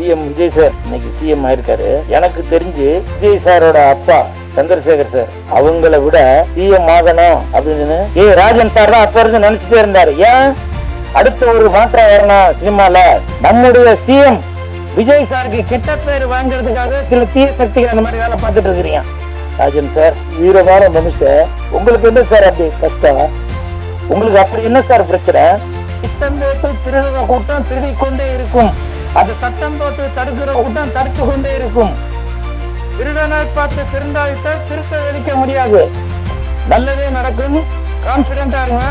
CM Vijay sir இன்னைக்கு CM ஆயிருக்காரு. எனக்கு தெரிஞ்சு விஜய் சாரோட அப்பா சந்திரசேகர் சார் அவங்கள விட சிஎம் ஆகணும் அப்படின்னு ராஜன் சார் தான் அப்ப இருந்து நினைச்சிட்டே இருந்தாரு. ஏன் அடுத்த ஒரு மாற்றம் வரணும் சினிமால, நம்முடைய சிஎம் விஜய் சாருக்கு கெட்ட பேர் வாங்குறதுக்காக சில தீய சக்திகள் அந்த மாதிரி வேலை பார்த்துட்டு இருக்கிறீங்க. ராஜன் சார் வீரமான மனுஷன், உங்களுக்கு என்ன சார் அப்படி கஷ்டம்? உங்களுக்கு அப்படி என்ன சார் பிரச்சனை? திட்டம் போட்டு திருடுற கூட்டம் திருடி கொண்டே இருக்கும், அது சட்டம் போட்டு தடுக்கிற கூட்டம் தடுத்து கொண்டே இருக்கும். திருடனை பார்த்து திருந்தாவிட்ட திருத்த வெளிக்க முடியாது. நல்லதே நடக்கும், கான்பிடண்டா இருங்க,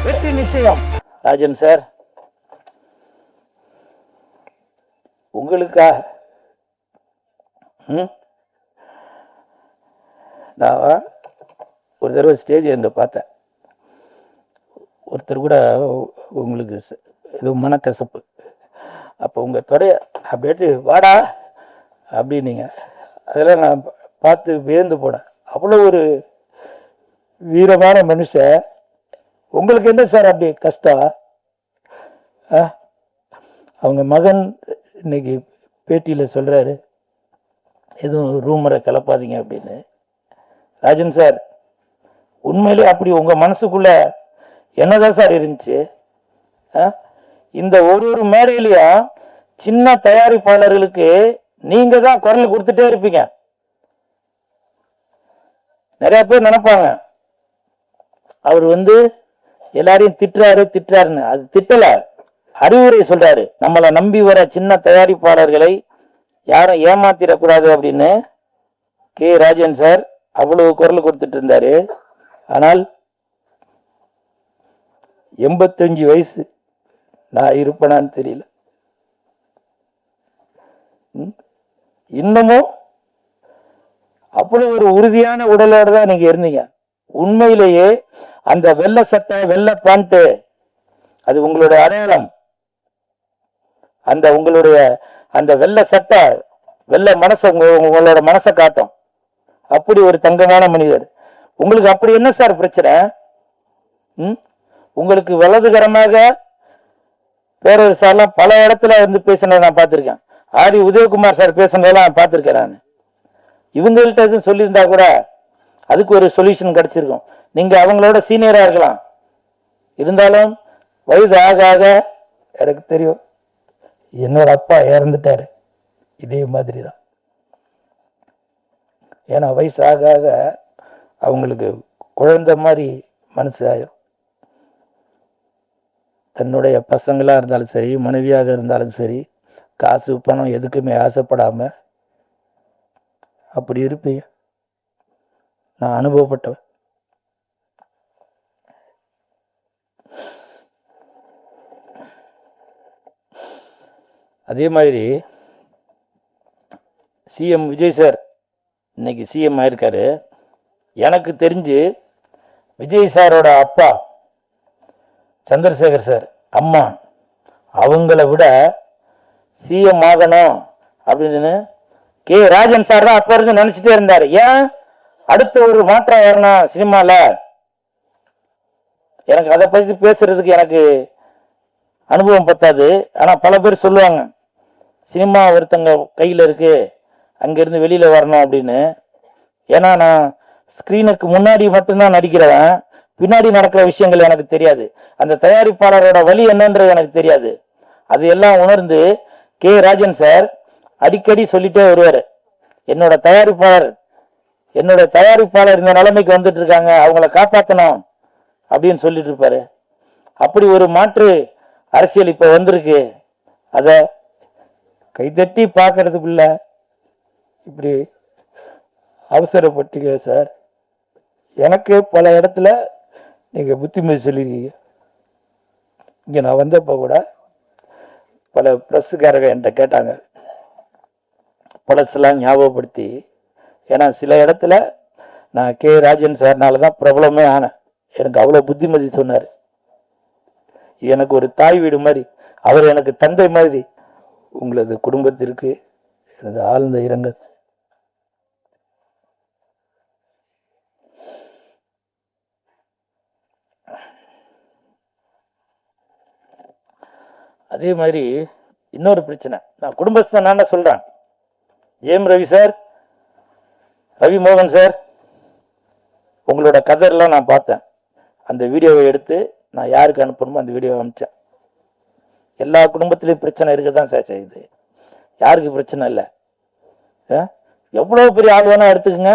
வெற்றி நிச்சயம். ராஜன் சார் உங்களுக்கா நான் ஒரு தடவை ஸ்டேஜ் என்று பார்த்தேன். ஒருத்தர் கூட உங்களுக்கு இது மனக்கசப்பு, அப்போ உங்கள் தொடைய அப்படி எடுத்து வாடா அப்படின்னீங்க. அதெல்லாம் நான் பார்த்து வியந்து போனேன். அவ்வளோ ஒரு வீரமான மனுஷன், உங்களுக்கு என்ன சார் அப்படி கஷ்டம்? அவங்க மகன் இன்னைக்கு பேட்டியில் சொல்கிறாரு, எதுவும் ரூமரை கிளப்பாதீங்க அப்படின்னு. ராஜன் சார் உண்மையிலே அப்படி உங்கள் மனசுக்குள்ள என்னதான் சார் இருந்துச்சு? இந்த ஒரு மேடையிலையும் சின்ன தயாரிப்பாளர்களுக்கு நீங்க தான் குரல் கொடுத்துட்டே இருப்பீங்க. நிறைய பேர் நினைப்பாங்க அவர் எல்லாரையும் திட்டுறாருன்னு. அது திட்டல, அறிவுரை சொல்றாரு. நம்மளை நம்பி வர சின்ன தயாரிப்பாளர்களை யாரும் ஏமாத்திடக்கூடாது அப்படின்னு ராஜன் சார் அவ்வளவு குரல் கொடுத்துட்டு இருந்தாரு. ஆனால் 85 வயசு நான் இருப்பேனான்னு தெரியல. இன்னமும் அப்படி ஒரு உறுதியான உடலோடு தான் நீங்க இருந்தீங்க. உண்மையிலேயே அந்த வெள்ளை சட்டை வெள்ளை பேண்ட் அது உங்களுடைய அடையாளம். அந்த உங்களுடைய அந்த வெள்ளை சட்டை வெள்ளை மனசை உங்களோட மனசை காட்டும். அப்படி ஒரு தங்கமான மனிதர். உங்களுக்கு அப்படி என்ன சார் பிரச்சனை? உங்களுக்கு வலதுகரமாக பேரரசாலாம் பல இடத்துல பேசினதை நான் பார்த்துருக்கேன். ஆரி உதயகுமார் சார் பேசினதெல்லாம் நான் பார்த்துருக்கேன். நான் இவங்கள்ட்ட எதுவும் சொல்லியிருந்தா கூட அதுக்கு ஒரு சொல்யூஷன் கிடைச்சிருக்கும். நீங்க அவங்களோட சீனியரா இருக்கலாம். இருந்தாலும் வயது ஆக ஆக எனக்கு தெரியும், என்னோட அப்பா இறந்துட்டாரு இதே மாதிரி தான். ஏன்னா வயசு ஆக ஆக அவங்களுக்கு குழந்தை மாதிரி மனசு ஆயிரும். தன்னுடைய பசங்களாக இருந்தாலும் சரி, மனைவியாக இருந்தாலும் சரி, காசு பணம் எதுக்குமே ஆசைப்படாம அப்படி இருப்பீங்க. நான் அனுபவப்பட்டவன். அதே மாதிரி சிஎம் விஜய் சார் இன்னைக்கு சிஎம் ஆயிருக்காரு. எனக்கு தெரிஞ்சு விஜய் சாரோட அப்பா சந்திரசேகர் சார் அம்மா அவங்கள விட சிஎம் ஆகணும் அப்படின்னு ராஜன் சார் தான் அப்ப இருந்து நினைச்சிட்டே இருந்தாரு. ஏன் அடுத்த ஒரு மாற்றம் வரணும் சினிமால. எனக்கு அதை பத்தி பேசுறதுக்கு எனக்கு அனுபவம் பத்தாது. ஆனா பல பேர் சொல்லுவாங்க சினிமா ஒருத்தங்க கையில இருக்கு, அங்கிருந்து வெளியில வரணும் அப்படின்னு. ஏன்னா நான் ஸ்கிரீனுக்கு முன்னாடி மட்டும்தான் நடிக்கிறவன், பின்னாடி நடக்கிற விஷயங்கள் எனக்கு தெரியாது. அந்த தயாரிப்பாளரோட வழி என்னன்றது எனக்கு தெரியாது. அது எல்லாம் உணர்ந்து ராஜன் சார் அடிக்கடி சொல்லிட்டே வருவாரு, என்னோட தயாரிப்பாளர் இந்த நிலைமைக்கு வந்துட்டு இருக்காங்க, அவங்கள காப்பாற்றணும் அப்படின்னு சொல்லிட்டு இருப்பாரு. அப்படி ஒரு மாற்று அரசியல் இப்ப வந்திருக்கு. அத கைதட்டி பார்க்கறதுக்குள்ள இப்படி அவசரப்பட்டீங்க சார். எனக்கு பல இடத்துல நீங்க புத்திமதி சொல்லிருக்கீங்க. இங்க நான் வந்தப்ப கூட பல பிரஸ்ஸுக்காரங்க என்கிட்ட கேட்டாங்க, பழசெல்லாம் ஞாபகப்படுத்தி. ஏன்னா சில இடத்துல நான் ராஜன் சார்னால தான் பிரபலமே ஆனேன். எனக்கு அவ்வளோ புத்திமதி சொன்னார். எனக்கு ஒரு தாய் வீடு மாதிரி, அவர் எனக்கு தந்தை மாதிரி. உங்களது குடும்பத்திற்கு எனது ஆழ்ந்த இரங்கல். அதே மாதிரி இன்னொரு பிரச்சனை, நான் குடும்பஸ்தான் நான் சொல்றேன். ஏம் ரவி சார், ரவி மோகன் சார், உங்களோட கதர்லாம் நான் பார்த்தேன். அந்த வீடியோவை எடுத்து நான் யாருக்கு அனுப்பணுமோ அந்த வீடியோவை அனுப்பிச்சேன். எல்லா குடும்பத்திலையும் பிரச்சனை இருக்க தான் சார் செய்யுது. யாருக்கு பிரச்சனை இல்லை? எவ்வளோ பெரிய ஆள் வேணா எடுத்துக்கங்க.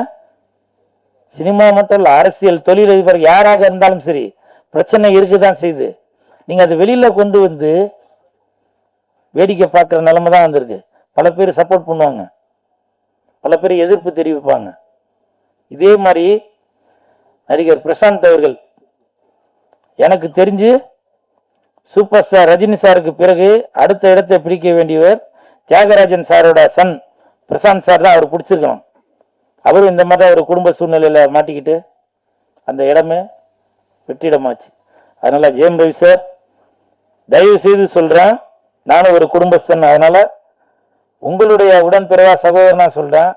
சினிமா மட்டும் இல்லை, அரசியல், தொழிலதிபர் யாராக இருந்தாலும் சரி பிரச்சனை இருக்குதான் செய்யுது. நீங்கள் அதை வெளியில் கொண்டு வந்து வேடிக்கை பார்க்குற நிலைமை தான் வந்திருக்கு. பல பேர் சப்போர்ட் பண்ணுவாங்க, பல பேர் எதிர்ப்பு தெரிவிப்பாங்க. இதே மாதிரி நடிகர் பிரசாந்த் அவர்கள், எனக்கு தெரிஞ்சு சூப்பர் ஸ்டார் ரஜினி சாருக்கு பிறகு அடுத்த இடத்தை பிடிக்க வேண்டியவர் தியாகராஜன் சாரோட சன் பிரசாந்த் சார் தான். அவர் பிடிச்சிருக்கணும். அவரும் இந்த மாதிரி ஒரு குடும்ப சூழ்நிலையில் மாட்டிக்கிட்டு அந்த இடமே வெற்றிடமாச்சு. அதனால ஜெயம் ரவி சார், தயவு செய்து சொல்றேன், நானும் ஒரு குடும்பஸ்தன், அதனால உங்களுடைய உடன்பிறவா சகோதரனா சொல்றேன்,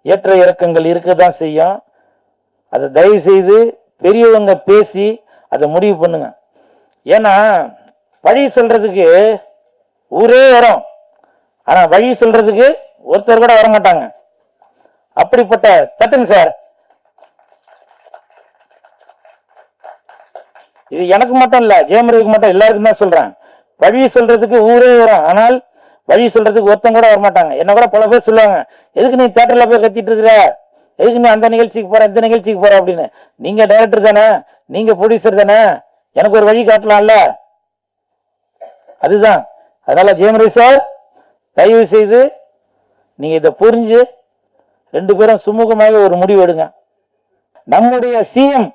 ஏற்ற இறக்கங்கள் இருக்க தான் செய்யும். அதை தயவு செய்து பெரியவங்க பேசி அதை முடிவு பண்ணுங்க. ஏன்னா வழி சொல்றதுக்கு ஊரே வரும், ஆனா வழி சொல்றதுக்கு ஒருத்தர் கூட வர மாட்டாங்க. அப்படிப்பட்ட தட்டுங்க சார். இது எனக்கு மட்டும் இல்ல, ஜெயமரவிக்கு மட்டும், எல்லாருக்கும் தான் சொல்றேன். வழி சொல்றதுக்கு ஊரே வரும், ஆனால் வழி சொல்றதுக்கு ஒருத்தங்க கூட வரமாட்டாங்க. என்ன கூட பல பேர் சொல்லுவாங்க, எதுக்கு நீ தியேட்டர்ல போய் கத்திட்டு இருக்கிற, எதுக்கு நீ அந்த நிகழ்ச்சிக்கு போற இந்த நிகழ்ச்சிக்கு போற அப்படின்னு. நீங்க டைரக்டர் தானே, நீங்க ப்ரொடியூசர் தானே, எனக்கு ஒரு வழி காட்டலாம்ல. அதுதான். அதனால ஜெயமரவி சார், தயவு செய்து நீங்க இதை புரிஞ்சு ரெண்டு பேரும் சுமூகமாக ஒரு முடிவு எடுங்க. நம்முடைய சிஎம்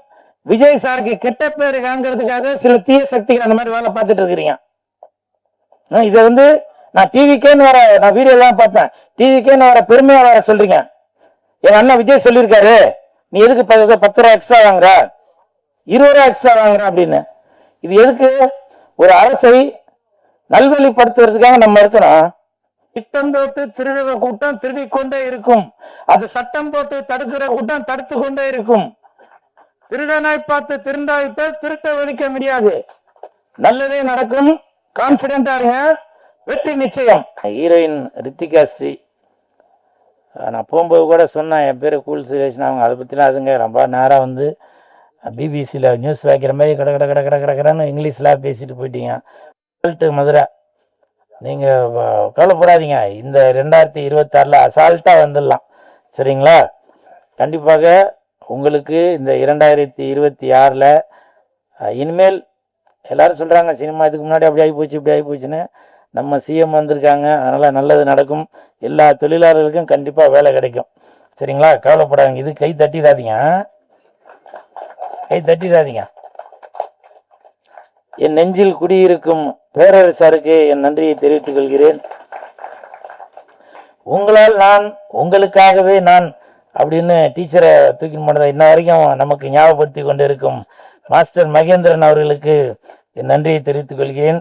விஜய் சாருக்கு கெட்ட பேர் வாங்கிறதுக்காக சில தீய சக்திகள் அந்த மாதிரி வேலை பார்த்துட்டு இருக்கிறீங்க. இதை வந்து நான் டிவிக்கேன்னு வர, நான் வீடியோ எல்லாம் பார்த்தேன், டிவிக்கேன்னு வர பெருமையா வர சொல்றீங்க. என் அண்ணன் விஜய் சொல்லியிருக்காரு, நீ எதுக்கு 10 ரூபா எக்ஸ்ட்ரா வாங்குற, 20 ரூபா எக்ஸ்ட்ரா வாங்குற அப்படின்னு. இது எதுக்கு? ஒரு அரசை நல்வழிப்படுத்துறதுக்காக நம்ம இருக்கணும். திட்டம் போட்டு திருடுற கூட்டம் திருடிக் கொண்டே இருக்கும், அது சட்டம் போட்டு தடுக்கிற கூட்டம் தடுத்து கொண்டே இருக்கும். திருடனாய் பார்த்து திருந்தாவிட்டால் திருட்ட ஒழிக்க முடியாது. நல்லதே நடக்கும், கான்பிடென்டா இருங்க, வெற்றி நிச்சயம். ஹீரோயின் ரித்திகா ஸ்ரீ, நான் போகும்போது கூட சொன்னேன், என் பேர் கூல் சுரேஷன். அவங்க அதை பற்றிலாம் அதுங்க ரொம்ப நேராக வந்து பிபிசியில் நியூஸ் வைக்கிற மாதிரி கட கட கட கட கடன்னு இங்கிலீஷில் பேசிட்டு போயிட்டீங்க. மதுரை, நீங்கள் கவலைப்படாதீங்க, இந்த 2026 அசால்ட்டாக வந்துடலாம், சரிங்களா? கண்டிப்பாக உங்களுக்கு இந்த 2026 இனிமேல் எல்லாரும் சொல்கிறாங்க சினிமா இதுக்கு முன்னாடி அப்படி ஆகி போச்சு இப்படி ஆகி போச்சுன்னு. நம்ம சிஎம் வந்திருக்காங்க, அதனால் நல்லது நடக்கும். எல்லா தொழிலாளர்களுக்கும் கண்டிப்பாக வேலை கிடைக்கும், சரிங்களா? கவலைப்படாதீங்க. இது கை தட்டிடாதீங்க, கை தட்டிடாதீங்க. என் நெஞ்சில் குடியிருக்கும் பேரரசருக்கு என் நன்றியை தெரிவித்துக் கொள்கிறேன். உங்களால் நான், உங்களுக்காகவே நான் அப்படின்னு டீச்சரை தூக்கின்னு போனதை இன்ன வரைக்கும் நமக்கு ஞாபகப்படுத்தி கொண்டு இருக்கும் மாஸ்டர் மகேந்திரன் அவர்களுக்கு என் நன்றியை தெரிவித்துக் கொள்கிறேன்.